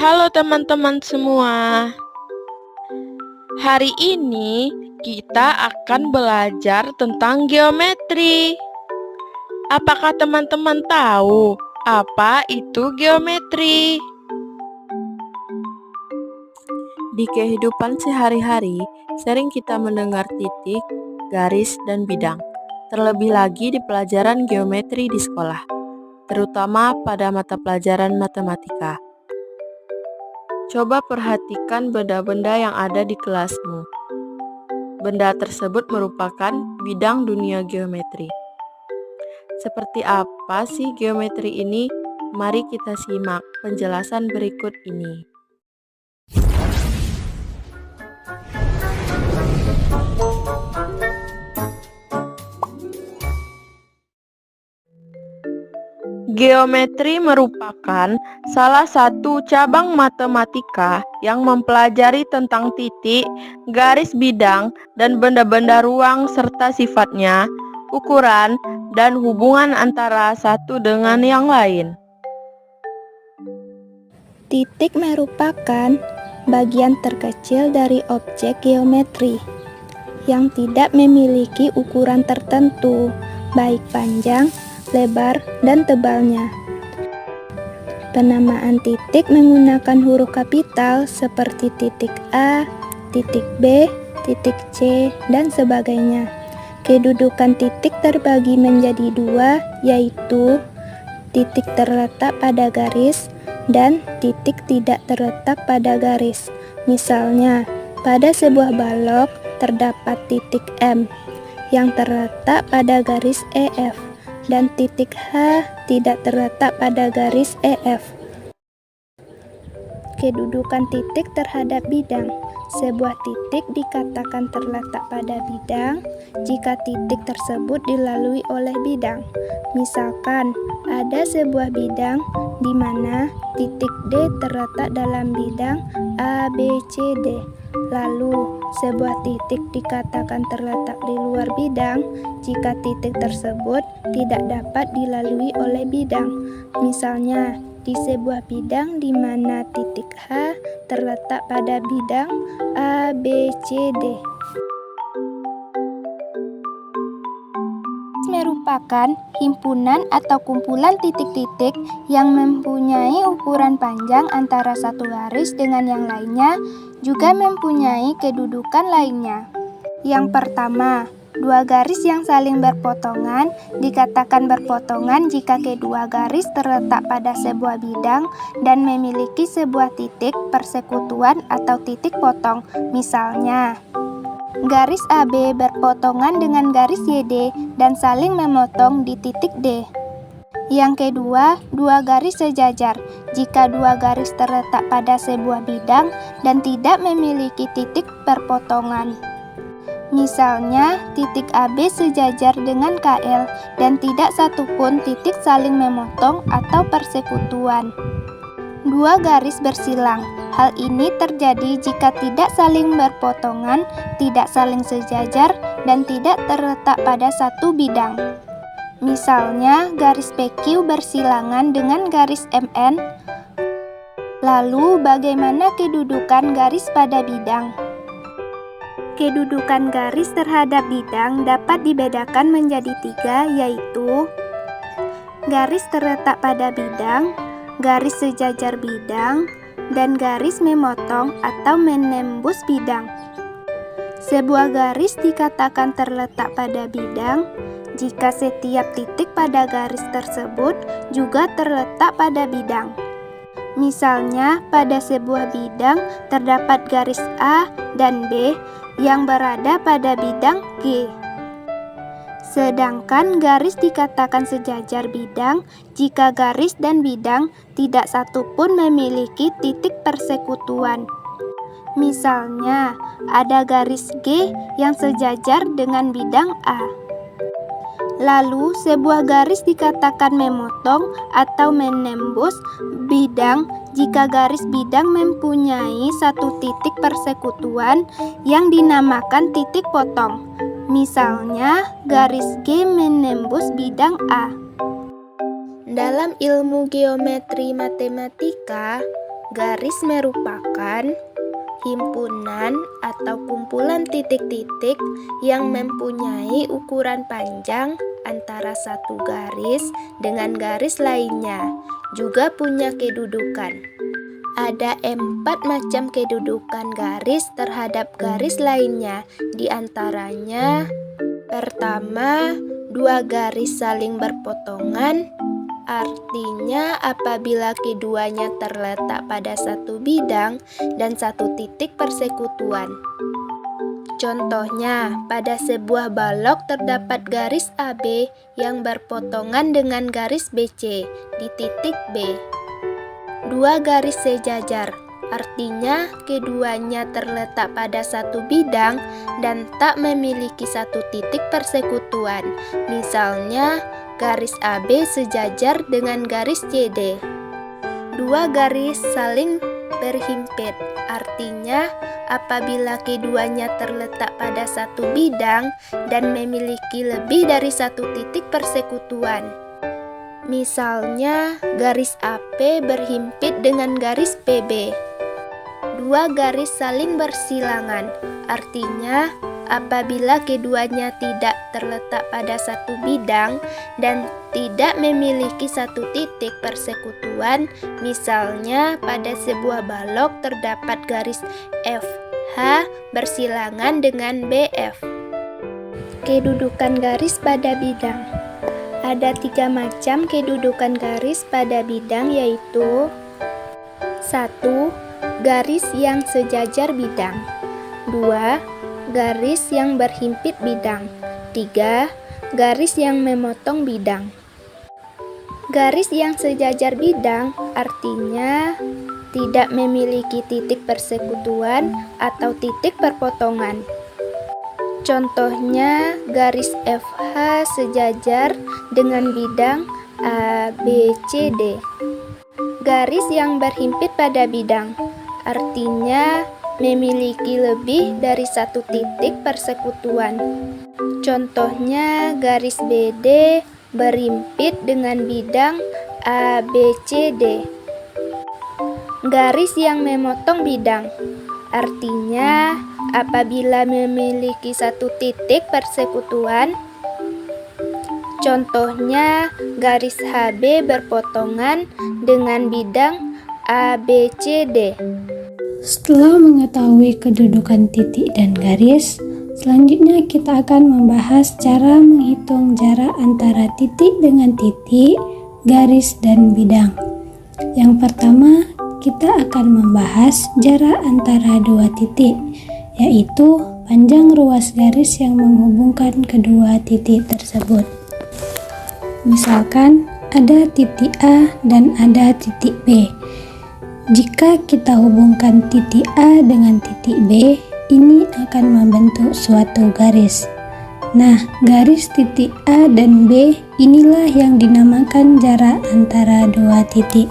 Halo teman-teman semua. Hari ini kita akan belajar tentang geometri. Apakah teman-teman tahu apa itu geometri? Di kehidupan sehari-hari, sering kita mendengar titik, garis, dan bidang. Terlebih lagi di pelajaran geometri di sekolah, terutama pada mata pelajaran matematika. Coba perhatikan benda-benda yang ada di kelasmu. Benda tersebut merupakan bidang dunia geometri. Seperti apa sih geometri ini? Mari kita simak penjelasan berikut ini. Geometri merupakan salah satu cabang matematika yang mempelajari tentang titik, garis bidang, dan benda-benda ruang serta sifatnya, ukuran, dan hubungan antara satu dengan yang lain. Titik merupakan bagian terkecil dari objek geometri yang tidak memiliki ukuran tertentu, baik panjang, lebar, dan tebalnya. Penamaan titik menggunakan huruf kapital seperti titik A, titik B, titik C, dan sebagainya. Kedudukan titik terbagi menjadi dua, yaitu titik terletak pada garis dan titik tidak terletak pada garis. Misalnya, pada sebuah balok terdapat titik M yang terletak pada garis EF dan titik H tidak terletak pada garis EF. Kedudukan titik terhadap bidang. Sebuah titik dikatakan terletak pada bidang jika titik tersebut dilalui oleh bidang. Misalkan, ada sebuah bidang di mana titik D terletak dalam bidang ABCD. Lalu, sebuah titik dikatakan terletak di luar bidang jika titik tersebut tidak dapat dilalui oleh bidang. Misalnya, di sebuah bidang di mana titik H terletak pada bidang ABCD. Merupakan himpunan atau kumpulan titik-titik yang mempunyai ukuran panjang antara satu garis dengan yang lainnya, juga mempunyai kedudukan lainnya. Yang pertama, dua garis yang saling berpotongan dikatakan berpotongan jika kedua garis terletak pada sebuah bidang dan memiliki sebuah titik persekutuan atau titik potong. Misalnya, garis AB berpotongan dengan garis YD dan saling memotong di titik D. Yang kedua, dua garis sejajar jika dua garis terletak pada sebuah bidang dan tidak memiliki titik perpotongan. Misalnya, titik AB sejajar dengan KL dan tidak satupun titik saling memotong atau persekutuan. Dua garis bersilang. Hal ini terjadi jika tidak saling berpotongan, tidak saling sejajar, dan tidak terletak pada satu bidang. Misalnya, garis PQ bersilangan dengan garis MN. Lalu, bagaimana kedudukan garis pada bidang? Kedudukan garis terhadap bidang dapat dibedakan menjadi tiga, yaitu garis terletak pada bidang, garis sejajar bidang, dan garis memotong atau menembus bidang. Sebuah garis dikatakan terletak pada bidang jika setiap titik pada garis tersebut juga terletak pada bidang. Misalnya, pada sebuah bidang terdapat garis A dan B yang berada pada bidang G. Sedangkan garis dikatakan sejajar bidang jika garis dan bidang tidak satupun memiliki titik persekutuan. Misalnya, ada garis G yang sejajar dengan bidang A. Lalu, sebuah garis dikatakan memotong atau menembus bidang jika garis bidang mempunyai satu titik persekutuan yang dinamakan titik potong. Misalnya, garis G menembus bidang A. Dalam ilmu geometri matematika, Garis merupakan himpunan atau kumpulan titik-titik yang mempunyai ukuran panjang antara satu garis dengan garis lainnya, juga punya kedudukan. Ada 4 macam kedudukan garis terhadap garis lainnya, di antaranya: pertama, 2 garis saling berpotongan, artinya apabila keduanya terletak pada satu bidang dan satu titik persekutuan. Contohnya, pada sebuah balok terdapat garis AB yang berpotongan dengan garis BC di titik B. 2 garis sejajar, artinya keduanya terletak pada satu bidang dan tak memiliki satu titik persekutuan. Misalnya, garis AB sejajar dengan garis CD. 2 garis saling berhimpit, artinya apabila keduanya terletak pada satu bidang dan memiliki lebih dari satu titik persekutuan. Misalnya, garis AP berhimpit dengan garis PB. 2 garis saling bersilangan, artinya apabila keduanya tidak terletak pada satu bidang dan tidak memiliki satu titik persekutuan. Misalnya, pada sebuah balok terdapat garis FH bersilangan dengan BF. Kedudukan garis pada bidang. Ada 3 macam kedudukan garis pada bidang, yaitu: 1. Garis yang sejajar bidang. 2. Garis yang berhimpit bidang. 3. Garis yang memotong bidang. Garis yang sejajar bidang artinya tidak memiliki titik persekutuan atau titik perpotongan. Contohnya, garis FH sejajar dengan bidang ABCD. Garis yang berhimpit pada bidang artinya memiliki lebih dari satu titik persekutuan. Contohnya, garis BD berhimpit dengan bidang ABCD. Garis yang memotong bidang artinya apabila memiliki satu titik persekutuan. Contohnya, garis HB berpotongan dengan bidang ABCD. Setelah mengetahui kedudukan titik dan garis, selanjutnya kita akan membahas cara menghitung jarak antara titik dengan titik, garis, dan bidang. Yang pertama, kita akan membahas jarak antara 2 titik, yaitu panjang ruas garis yang menghubungkan kedua titik tersebut. Misalkan, ada titik A dan ada titik B. Jika kita hubungkan titik A dengan titik B, ini akan membentuk suatu garis. Nah, garis titik A dan B inilah yang dinamakan jarak antara 2 titik.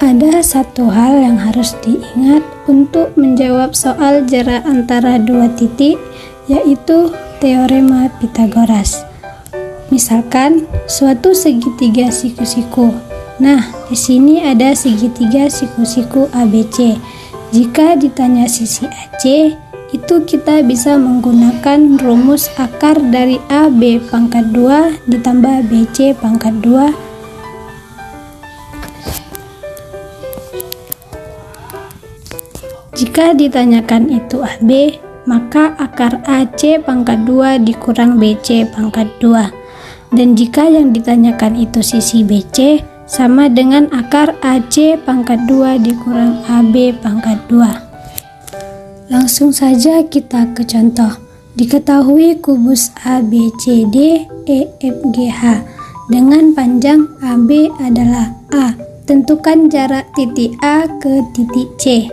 Ada satu hal yang harus diingat untuk menjawab soal jarak antara 2 titik, yaitu teorema Pythagoras. Misalkan, suatu segitiga siku-siku. Nah, di sini ada segitiga siku-siku ABC. Jika ditanya sisi AC, itu kita bisa menggunakan rumus akar dari AB pangkat 2 ditambah BC pangkat 2. Jika ditanyakan itu AB, maka akar AC pangkat 2 dikurang BC pangkat 2. Dan jika yang ditanyakan itu sisi BC, sama dengan akar AC pangkat 2 dikurang AB pangkat 2. Langsung saja kita ke contoh. Diketahui kubus ABCD EFGH dengan panjang AB adalah A. Tentukan jarak titik A ke titik C.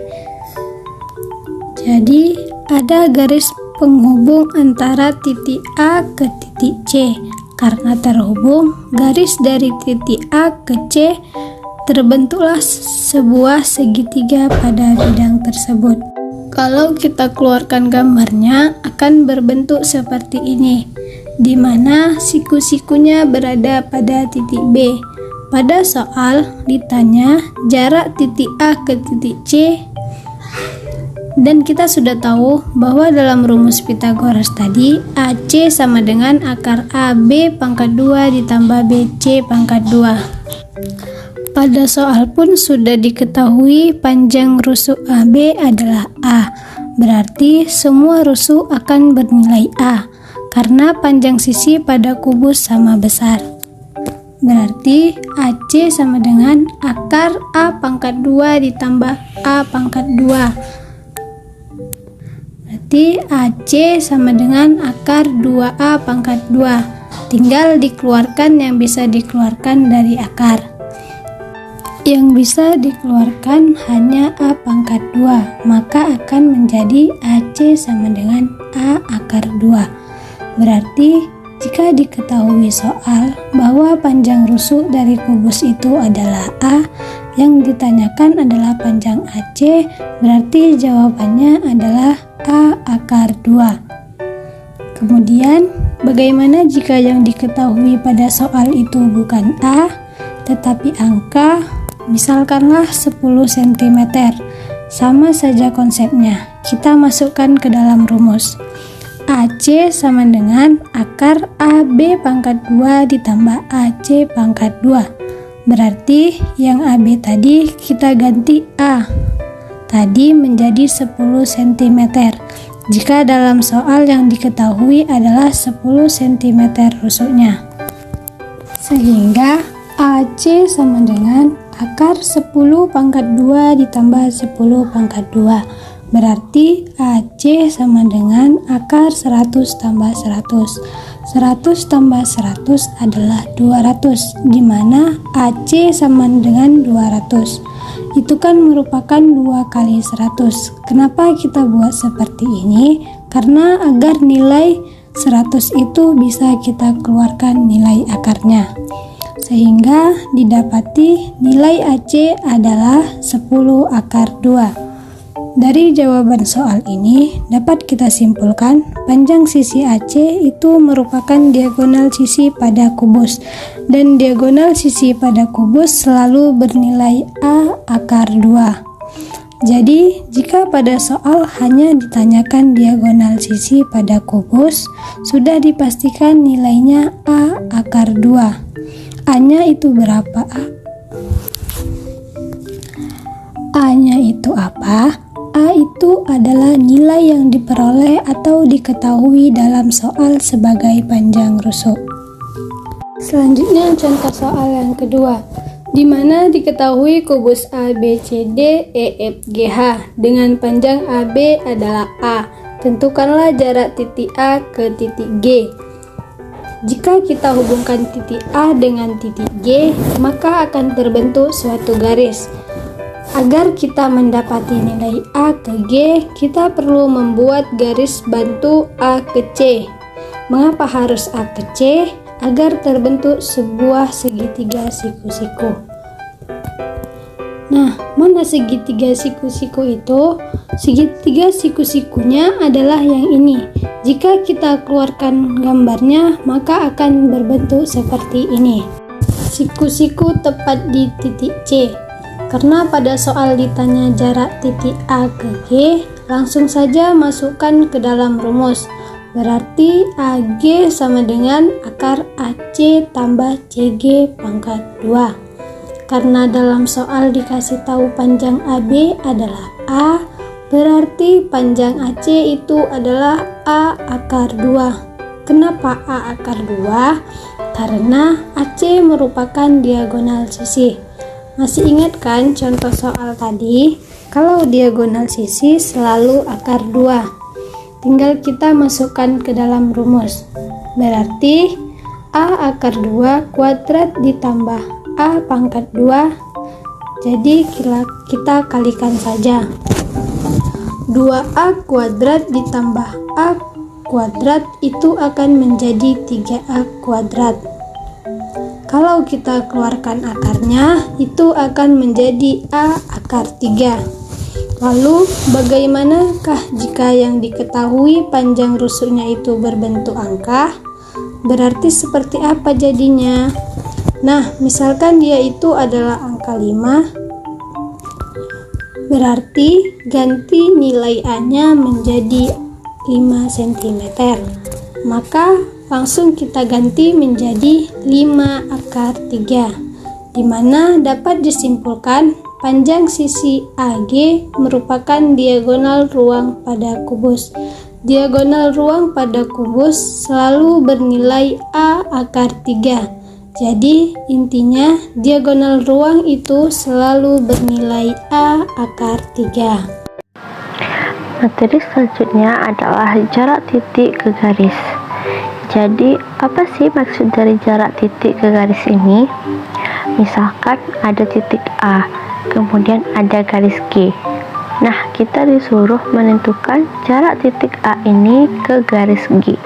Jadi, ada garis penghubung antara titik A ke titik C. Karena terhubung garis dari titik A ke C, terbentuklah sebuah segitiga pada bidang tersebut. Kalau kita keluarkan gambarnya, akan berbentuk seperti ini, di mana siku-sikunya berada pada titik B. pada soal ditanya jarak titik A ke titik C, dan kita sudah tahu bahwa dalam rumus Pythagoras tadi AC sama dengan akar AB pangkat 2 ditambah BC pangkat 2. Pada soal pun sudah diketahui panjang rusuk AB adalah A, berarti semua rusuk akan bernilai A karena panjang sisi pada kubus sama besar. Berarti AC sama dengan akar A pangkat 2 ditambah A pangkat 2. Berarti AC sama dengan akar 2A pangkat 2. Tinggal dikeluarkan yang bisa dikeluarkan dari akar. Yang bisa dikeluarkan hanya A pangkat 2, maka akan menjadi AC sama dengan A akar 2. Berarti jika diketahui soal bahwa panjang rusuk dari kubus itu adalah A, yang ditanyakan adalah panjang AC, berarti jawabannya adalah A akar 2. Kemudian, bagaimana jika yang diketahui pada soal itu bukan A, tetapi angka, misalkanlah 10 cm. Sama saja konsepnya, kita masukkan ke dalam rumus. AC sama dengan akar AB pangkat 2 ditambah AC pangkat 2. Berarti yang AB tadi kita ganti A. Tadi menjadi 10 cm. Jika dalam soal yang diketahui adalah 10 cm rusuknya. Sehingga AC sama dengan akar 10 pangkat 2 ditambah 10 pangkat 2. Berarti AC sama dengan akar 100 tambah 100. 100 tambah 100 adalah 200, di mana AC sama dengan 200. Itu kan merupakan 2 kali 100. Kenapa kita buat seperti ini? Karena agar nilai 100 itu bisa kita keluarkan nilai akarnya. Sehingga didapati nilai AC adalah 10 akar 2. Dari jawaban soal ini dapat kita simpulkan panjang sisi AC itu merupakan diagonal sisi pada kubus, dan diagonal sisi pada kubus selalu bernilai A akar 2. Jadi jika pada soal hanya ditanyakan diagonal sisi pada kubus, sudah dipastikan nilainya A akar 2. A-nya itu berapa, A? A-nya itu apa? A itu adalah nilai yang diperoleh atau diketahui dalam soal sebagai panjang rusuk. Selanjutnya contoh soal yang kedua, di mana diketahui kubus ABCD EFGH dengan panjang AB adalah A. Tentukanlah jarak titik A ke titik G. Jika kita hubungkan titik A dengan titik G, maka akan terbentuk suatu garis. Agar kita mendapati nilai A ke G, kita perlu membuat garis bantu A ke C. Mengapa harus A ke C? Agar terbentuk sebuah segitiga siku-siku. Nah, mana segitiga siku-siku itu? Segitiga siku-sikunya adalah yang ini. Jika kita keluarkan gambarnya, maka akan berbentuk seperti ini. Siku-siku tepat di titik C. Karena pada soal ditanya jarak titik A ke G, langsung saja masukkan ke dalam rumus. Berarti AG sama dengan akar AC tambah CG pangkat 2. Karena dalam soal dikasih tahu panjang AB adalah A, berarti panjang AC itu adalah A akar 2. Kenapa A akar 2? Karena AC merupakan diagonal sisi. Masih ingat kan contoh soal tadi? Kalau diagonal sisi selalu akar 2. Tinggal kita masukkan ke dalam rumus. Berarti A akar 2 kuadrat ditambah A pangkat 2. Jadi kita kalikan saja. 2A kuadrat ditambah A kuadrat itu akan menjadi 3A kuadrat. Kalau kita keluarkan akarnya, itu akan menjadi A akar 3. Lalu, bagaimanakah jika yang diketahui panjang rusuknya itu berbentuk angka? Berarti seperti apa jadinya? Nah, misalkan dia itu adalah angka 5, berarti ganti nilai A-nya menjadi 5 cm. Maka langsung kita ganti menjadi 5 akar 3, di mana dapat disimpulkan panjang sisi AG merupakan diagonal ruang pada kubus. Diagonal ruang pada kubus selalu bernilai A akar 3. Jadi intinya diagonal ruang itu selalu bernilai A akar 3. Materi selanjutnya adalah jarak titik ke garis. Jadi, apa sih maksud dari jarak titik ke garis ini? Misalkan ada titik A, kemudian ada garis G. Nah, kita disuruh menentukan jarak titik A ini ke garis G.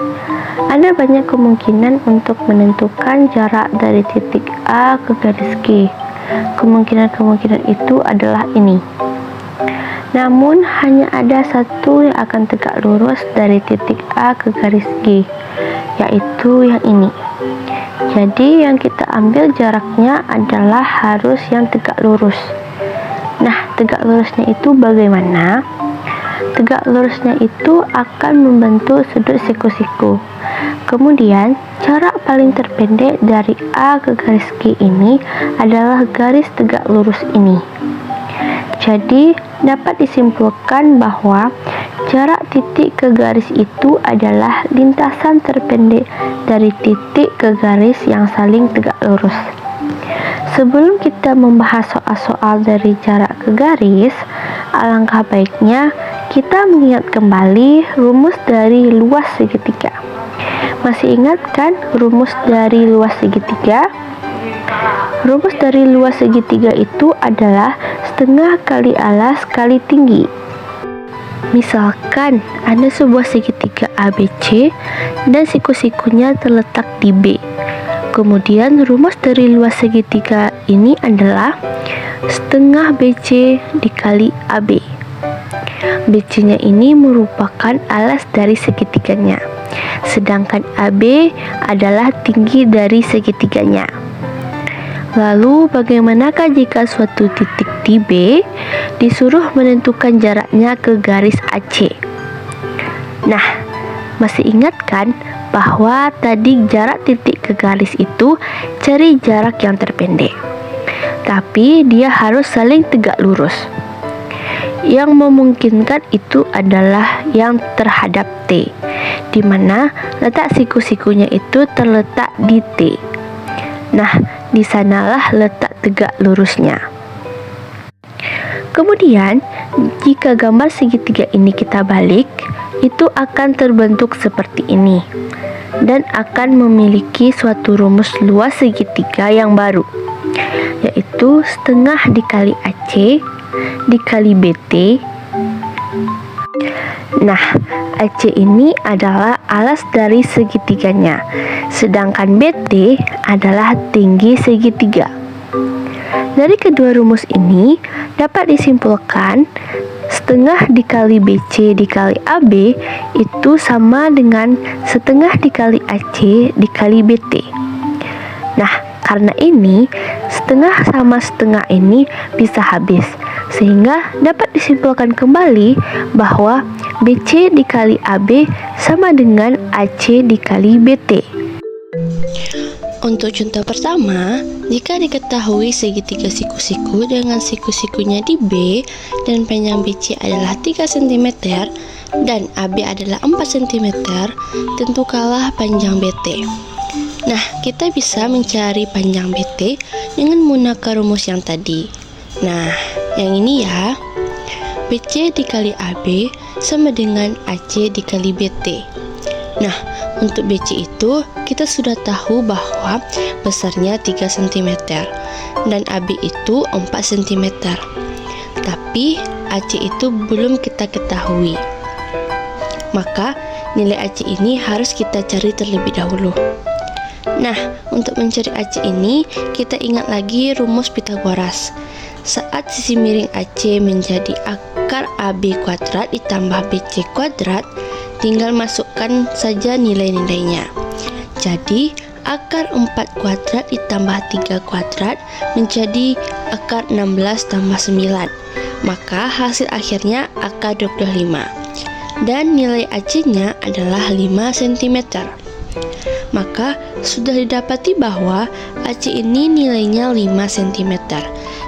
Ada banyak kemungkinan untuk menentukan jarak dari titik A ke garis G. Kemungkinan-kemungkinan itu adalah ini. Namun, hanya ada satu yang akan tegak lurus dari titik A ke garis G, yaitu yang ini. Jadi, yang kita ambil jaraknya adalah harus yang tegak lurus. Nah, tegak lurusnya itu bagaimana? Tegak lurusnya itu akan membentuk sudut siku-siku. Kemudian, jarak paling terpendek dari A ke garis G ini adalah garis tegak lurus ini. Jadi, dapat disimpulkan bahwa jarak titik ke garis itu adalah lintasan terpendek dari titik ke garis yang saling tegak lurus. Sebelum kita membahas soal-soal dari jarak ke garis, alangkah baiknya kita mengingat kembali rumus dari luas segitiga. Masih ingat kan rumus dari luas segitiga? Rumus dari luas segitiga itu adalah setengah kali alas kali tinggi. Misalkan ada sebuah segitiga ABC dan siku-sikunya terletak di B. Kemudian rumus dari luas segitiga ini adalah setengah BC dikali AB. BC-nya ini merupakan alas dari segitiganya, sedangkan AB adalah tinggi dari segitiganya. Lalu bagaimanakah jika suatu titik di B disuruh menentukan jaraknya ke garis AC? Nah, masih ingat kan bahwa tadi jarak titik ke garis itu cari jarak yang terpendek, tapi dia harus saling tegak lurus. Yang memungkinkan itu adalah yang terhadap T, di mana letak siku-sikunya itu terletak di T. Nah, di sanalah letak tegak lurusnya. Kemudian, jika gambar segitiga ini kita balik, itu akan terbentuk seperti ini dan akan memiliki suatu rumus luas segitiga yang baru, yaitu setengah dikali AC dikali BT. Nah, AC ini adalah alas dari segitiganya, sedangkan BT adalah tinggi segitiga. Dari kedua rumus ini dapat disimpulkan setengah dikali BC dikali AB itu sama dengan setengah dikali AC dikali BT. Nah, karena ini setengah sama setengah ini bisa habis, sehingga dapat disimpulkan kembali bahwa BC dikali AB sama dengan AC dikali BT. Untuk contoh pertama, jika diketahui segitiga siku-siku dengan siku-sikunya di B dan panjang BC adalah 3 cm dan AB adalah 4 cm, tentukanlah panjang BT. Nah, kita bisa mencari panjang BT dengan menggunakan rumus yang tadi. Nah, yang ini ya, BC dikali AB sama dengan AC dikali BT. Nah, untuk BC itu kita sudah tahu bahwa besarnya 3 cm dan AB itu 4 cm. Tapi AC itu belum kita ketahui. Maka nilai AC ini harus kita cari terlebih dahulu. Nah, untuk mencari AC ini kita ingat lagi rumus Pythagoras. Saat sisi miring AC menjadi akar AB kuadrat ditambah BC kuadrat, tinggal masukkan saja nilai-nilainya. Jadi, akar 4 kuadrat ditambah 3 kuadrat menjadi akar 16 tambah 9. Maka hasil akhirnya akar 25. Dan nilai AC-nya adalah 5 cm. Maka sudah didapati bahwa AC ini nilainya 5 cm.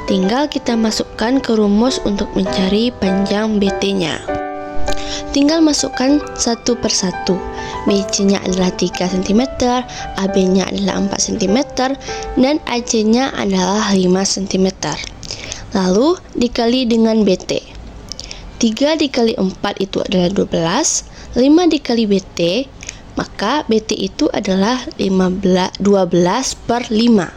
Tinggal kita masukkan ke rumus untuk mencari panjang BT-nya. Tinggal masukkan satu persatu. BC-nya adalah 3 cm, AB-nya adalah 4 cm, dan AC-nya adalah 5 cm. Lalu dikali dengan BT. 3 dikali 4 itu adalah 12, 5 dikali BT, maka BT itu adalah 12/5.